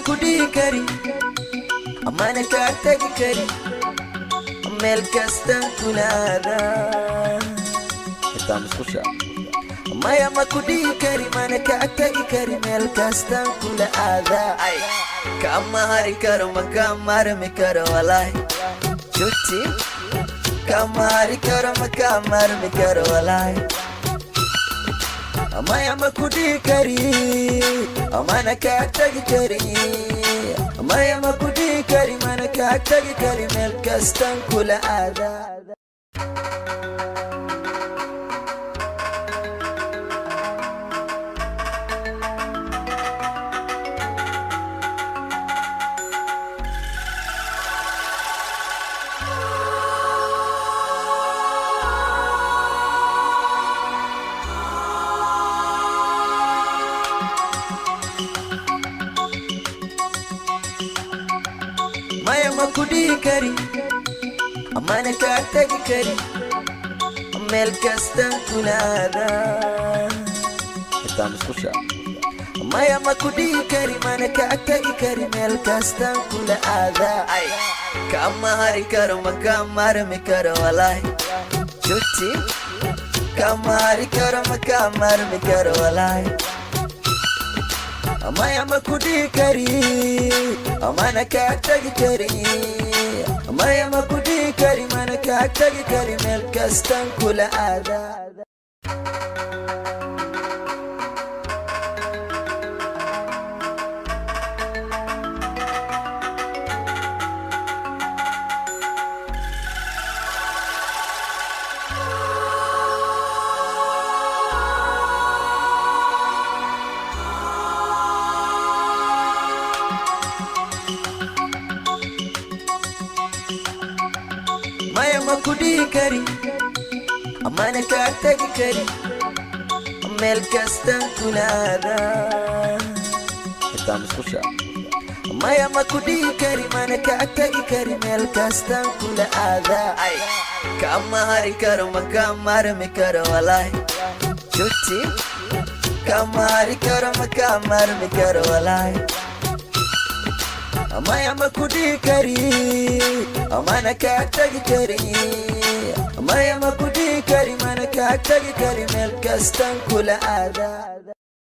kudhihi kari amana kaa tagi kari meel kastaan kula aadaa intaa musqusha maya ma kudhihi kari mana kaa tagi kari meel kastaan kula aadaa kama hari karo ma kaa marmi karo walaahi juti kama hari karo ma kaa marmi karo walaahi maya ma kudhihi kari amana kaa tagi kari maya ma kudhihi kari mana kaa tagi kari meel kastaan kula aadaa maya ma kudhihi kari amana kaa tagi kari meel kastaan kula aadaa intaa musqusha maya ma kudhihi kari mana kaa tagi kari meel kastaan kula aadaa kama hari karo ma kaa marmi karo walaahi juti kama hari karo ma kaa marmi karo walaahi maya ma kudhihi kari amana kaa tagi kari maya ma kudhihi kari mana kaa tagi kari meel kastaan kula aadaa maya ma kudhihi kari amana kaa tagi kari meel kastaan kula aadaa intaa musqusha maya ma kudhihi kari mana kaa tagi kari meel kastaan kula aadaa kama hari karo ma kaa marmi karo walaahi juti kama hari karo ma kaa marmi karo walaahi maya ma kudhihi kari amana kaa tagi kari maya ma kudhihi kari mana kaa tagi kari meel kastaan kula aadaa